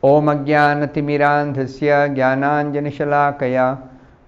Om Ajnanatimirandhasya Jnananjanashalakaya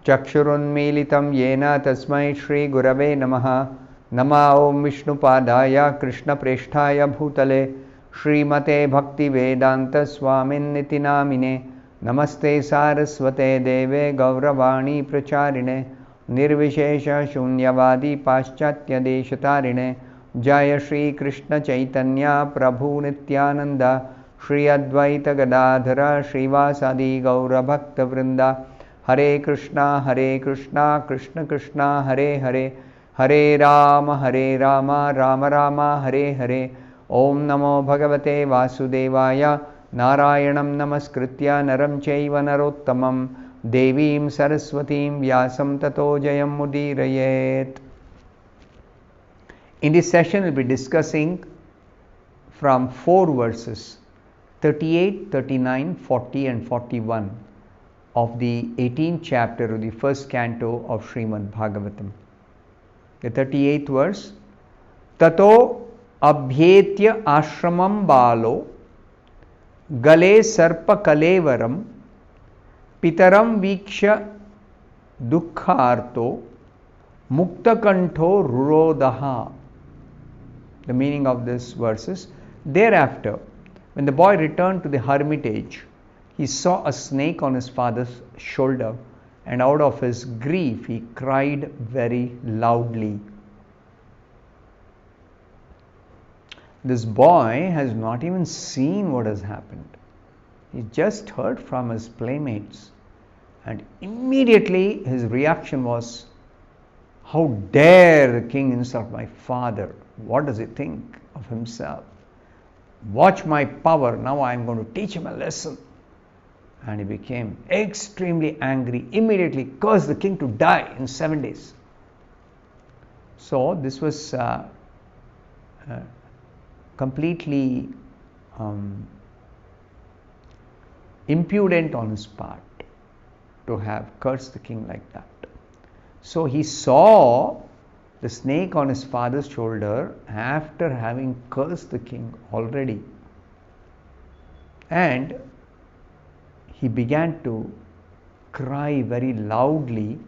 Chakshurunmilitam Yena Tasmai Shri Gurave Namaha. Nama Om Vishnupadaya Krishna Presthaya Bhutale Srimate Bhaktivedanta Swamin Niti Namine. Namaste Saraswate Deve Gauravani Pracharine Nirvishesha Shunyavadi Paschatya Deshatarine Jaya Shri Krishna Chaitanya Prabhu Nityananda Shri Advaita Gadadhara Srivasadi Gaura Bhakta Vrinda Hare Krishna Krishna Krishna Hare Hare Hare Rama Rama Rama Hare Hare Om Namo Bhagavate Vasudevaya Narayanam Namaskritya Naram Chaiva Narottamam Devim Saraswatim Vyasam Tato Jayam Mudirayet. In this session, we will be discussing from 4 verses 38, 39, 40 and 41 of the 18th chapter of the first canto of Srimad Bhagavatam. The 38th verse, Tato abhyetya ashramam balo gale sarpa kalevaram pitaram viksha dukkharto muktakanto rurodaha. The meaning of this verse is, thereafter, when the boy returned to the hermitage, he saw a snake on his father's shoulder, and out of his grief he cried very loudly. This boy has not even seen what has happened. He just heard from his playmates, and immediately his reaction was, how dare the king insult my father? What does he think of himself? Watch my power, now I am going to teach him a lesson. And he became extremely angry, immediately cursed the king to die in 7 days. So this was completely impudent on his part to have cursed the king like that. So he saw the snake on his father's shoulder after having cursed the king already. And he began to cry very loudly,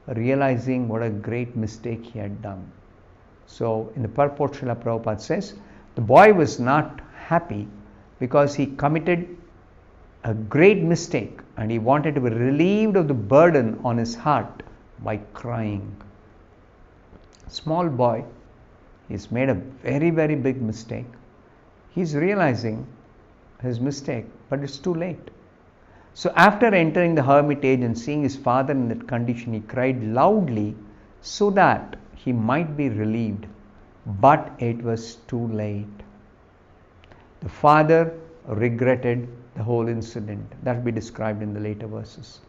realizing what a great mistake he had done. So in the purport, Srila Prabhupada says, the boy was not happy because he committed a great mistake and he wanted to be relieved of the burden on his heart by crying. Small boy, he's made a very, very big mistake. He's realizing his mistake, but it's too late. So after entering the hermitage and seeing his father in that condition, he cried loudly so that he might be relieved. But it was too late. The father regretted the whole incident. That will be described in the later verses.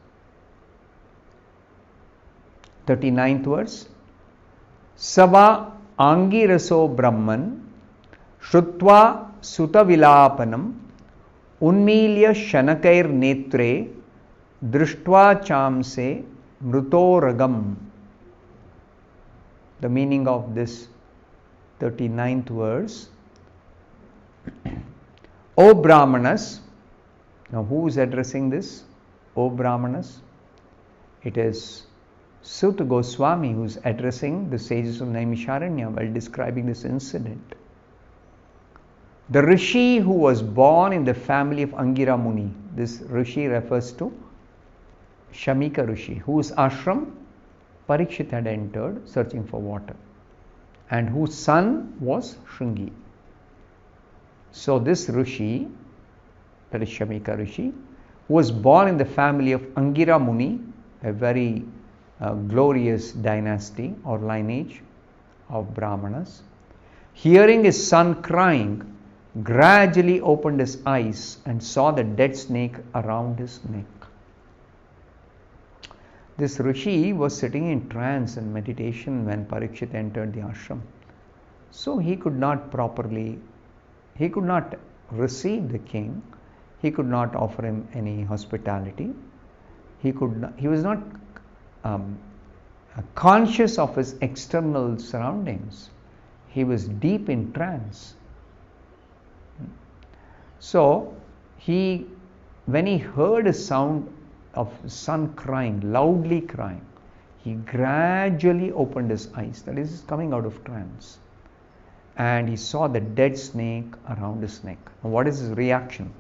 39th verse. Sava angiraso brahman shrutva sutavilapanam unmilya shanakair netre drishtva chamse mrutoragam. The meaning of this 39th verse. O Brahmanas, now who is addressing this? O Brahmanas, it is Suta Goswami who is addressing the sages of Naimisharanya while describing this incident. The Rishi who was born in the family of Angira Muni, this Rishi refers to Shamika Rishi, whose ashram Parikshit had entered searching for water, and whose son was Shringi. So this Rishi, that is Shamika Rishi, was born in the family of Angira Muni, a very glorious dynasty or lineage of Brahmanas. Hearing his son crying, gradually opened his eyes and saw the dead snake around his neck. This Rishi was sitting in trance and meditation when Parikshit entered the ashram. So he could not receive the king. He could not offer him any hospitality. He was not conscious of his external surroundings. He was deep in trance. So he when he heard a sound of son crying, loudly crying, he gradually opened his eyes. That is, coming out of trance. And he saw the dead snake around his neck. Now, what is his reaction?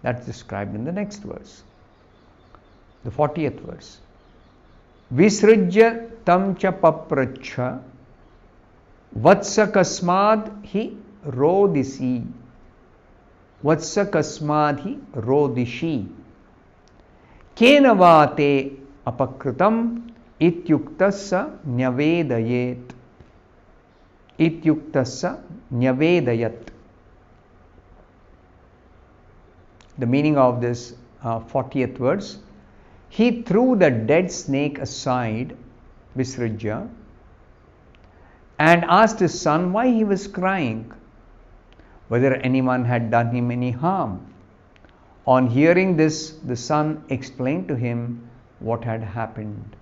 That's described in the next verse, the 40th verse. Visrujya tam cha papracha vatsa kasmad hi rodisi. Vatsa kasmad hi rodishi. Kena te apakritam ityuktassa nyavedayet. Ityuktassa nyavedayat. The meaning of this 40th verse. He threw the dead snake aside, Visrujya, and asked his son why he was crying, whether anyone had done him any harm. On hearing this, the son explained to him what had happened.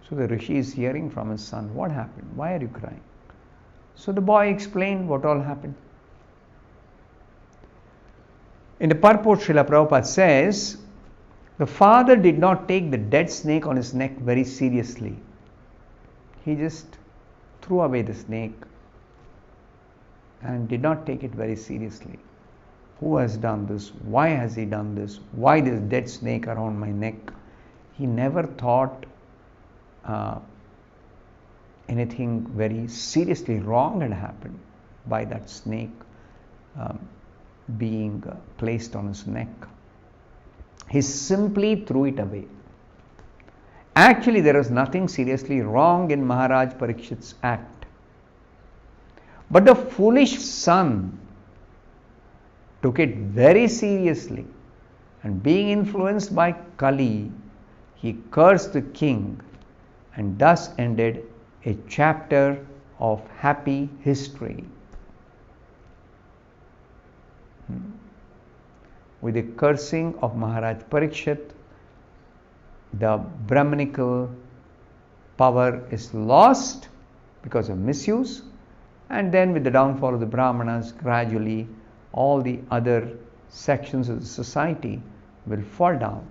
So the Rishi is hearing from his son, what happened? Why are you crying? So the boy explained what all happened. In the purport, Srila Prabhupada says, the father did not take the dead snake on his neck very seriously. He just threw away the snake and did not take it very seriously. Who has done this? Why has he done this? Why this dead snake around my neck? He never thought anything very seriously wrong had happened by that snake being placed on his neck. He simply threw it away. Actually, there was nothing seriously wrong in Maharaj Parikshit's act. But the foolish son took it very seriously, and being influenced by Kali, he cursed the king, and thus ended a chapter of happy history. With the cursing of Maharaj Parikshit, the Brahmanical power is lost because of misuse, and then with the downfall of the Brahmanas, gradually all the other sections of the society will fall down,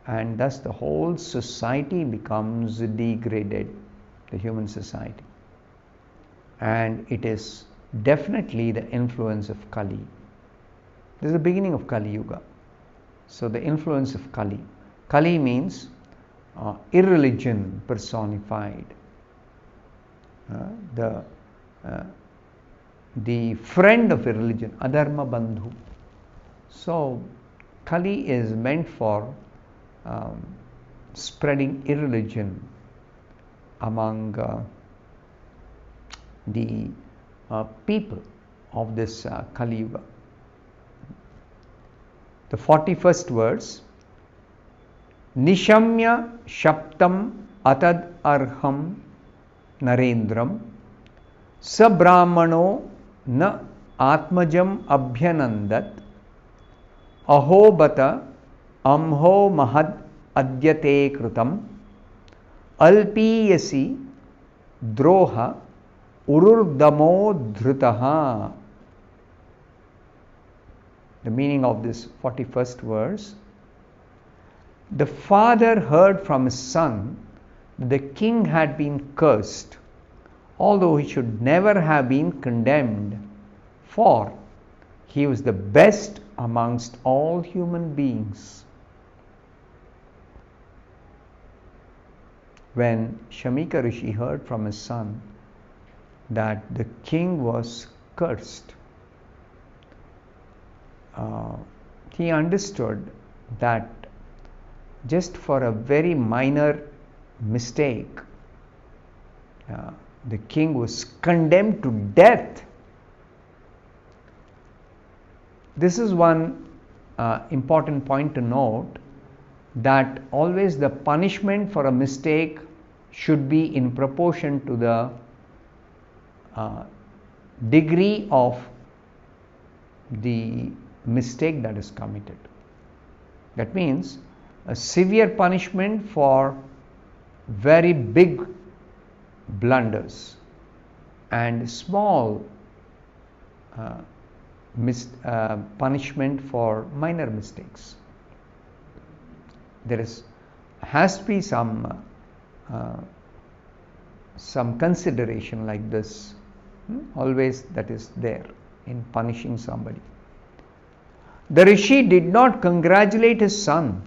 and thus the whole society becomes degraded, the human society. And it is definitely the influence of Kali. This is the beginning of Kali Yuga. So the influence of Kali. Kali means irreligion personified. The friend of irreligion, Adharma Bandhu. So Kali is meant for spreading irreligion among the people of this Kali Yuga. The 41st verse, Nishamya Shaptam Atad Arham Narendram Sabrahmano Na Atmajam Abhyanandat Ahobata Amho Mahad Adyate Krutam Alpiyasi Droha Ururdamo Dhrutaha. The meaning of this 41st verse, the father heard from his son that the king had been cursed, although he should never have been condemned, for he was the best amongst all human beings. When Shamika Rishi heard from his son that the king was cursed, he understood that just for a very minor mistake, the king was condemned to death. This is one important point to note, that always the punishment for a mistake should be in proportion to the degree of the mistake that is committed. That means a severe punishment for very big blunders and small punishment for minor mistakes. There has to be some consideration like this. Always that is there in punishing somebody. The Rishi did not congratulate his son,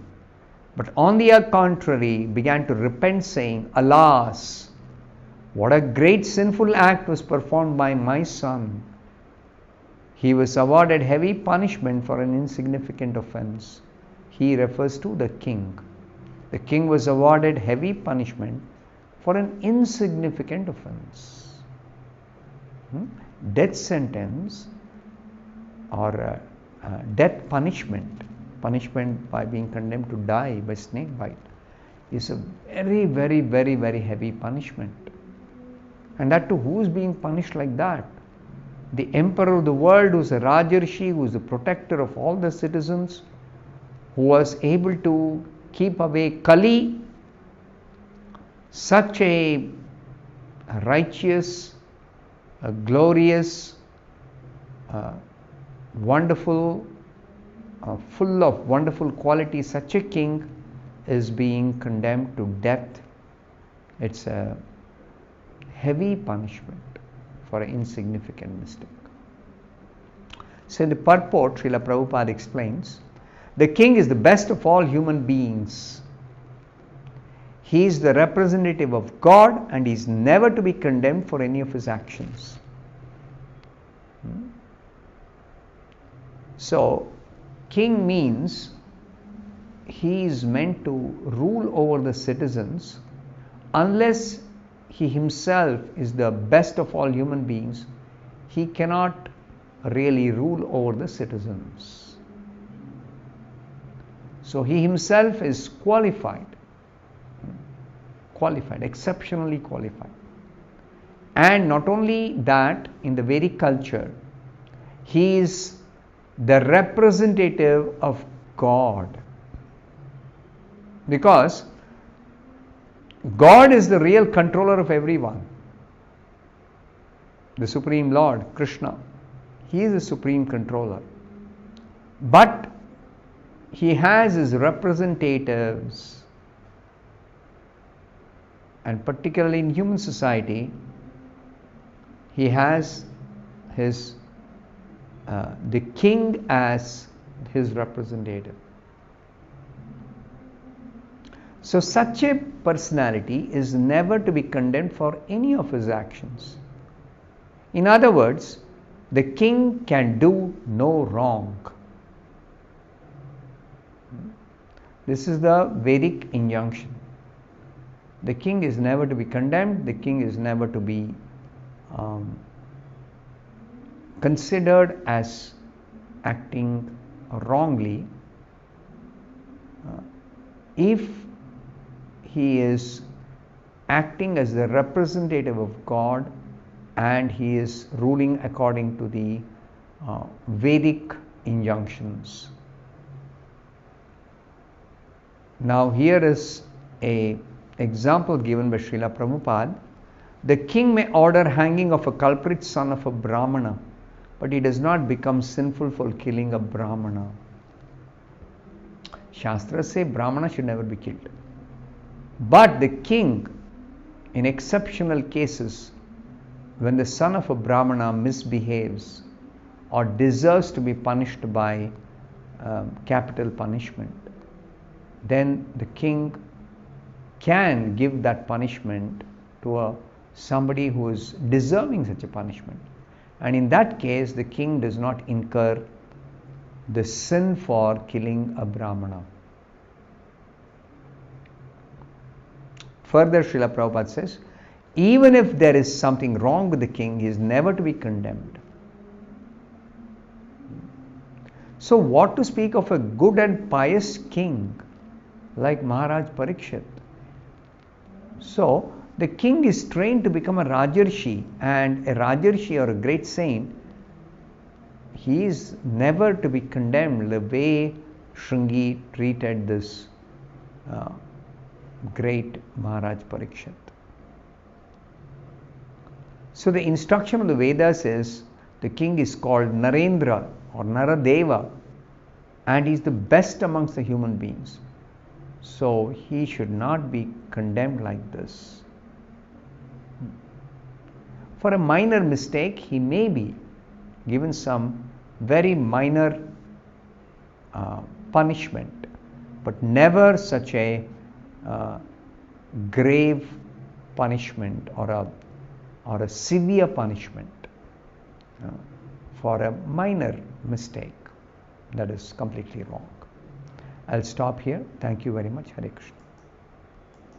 but on the contrary began to repent, saying, "Alas, what a great sinful act was performed by my son. He was awarded heavy punishment for an insignificant offense." He refers to the king. The king was awarded heavy punishment for an insignificant offense. Death sentence or death punishment by being condemned to die by snake bite, is a very, very, very, very heavy punishment. And that too, who is being punished like that? The emperor of the world, who is a Rajarshi, who is the protector of all the citizens, who was able to keep away Kali, such a righteous, a glorious, wonderful, full of wonderful qualities, such a king is being condemned to death. It's a heavy punishment for an insignificant mistake. So in the purport, Srila Prabhupada explains, the king is the best of all human beings. He is the representative of God and is never to be condemned for any of his actions. So, king means he is meant to rule over the citizens. Unless he himself is the best of all human beings, he cannot really rule over the citizens. So he himself is qualified, exceptionally qualified. And not only that, in the Vedic culture, he is the representative of God. Because God is the real controller of everyone. The Supreme Lord, Krishna, he is the supreme controller. But he has his representatives, and particularly in human society, he has his the king as his representative. So such a personality is never to be condemned for any of his actions. In other words, the king can do no wrong. This is the Vedic injunction. The king is never to be condemned, the king is never to be considered as acting wrongly if he is acting as the representative of God and he is ruling according to the Vedic injunctions. Now here is an example given by Srila Prabhupada. The king may order hanging of a culprit son of a Brahmana, but he does not become sinful for killing a Brahmana. Shastras say Brahmana should never be killed. But the king, in exceptional cases, when the son of a Brahmana misbehaves or deserves to be punished by capital punishment, then the king can give that punishment to somebody who is deserving such a punishment. And in that case, the king does not incur the sin for killing a Brahmana. Further, Srila Prabhupada says, even if there is something wrong with the king, he is never to be condemned. So what to speak of a good and pious king like Maharaj Parikshit? So the king is trained to become a Rajarshi, and a Rajarshi or a great saint, he is never to be condemned the way Shringi treated this great Maharaj Parikshit. So the instruction of the Vedas is the king is called Narendra, or Naradeva, and he's the best amongst the human beings. So he should not be condemned like this. For a minor mistake, he may be given some very minor punishment, but never such a grave punishment or a severe punishment for a minor mistake. That is completely wrong. I'll stop here. Thank you very much. Hare Krishna.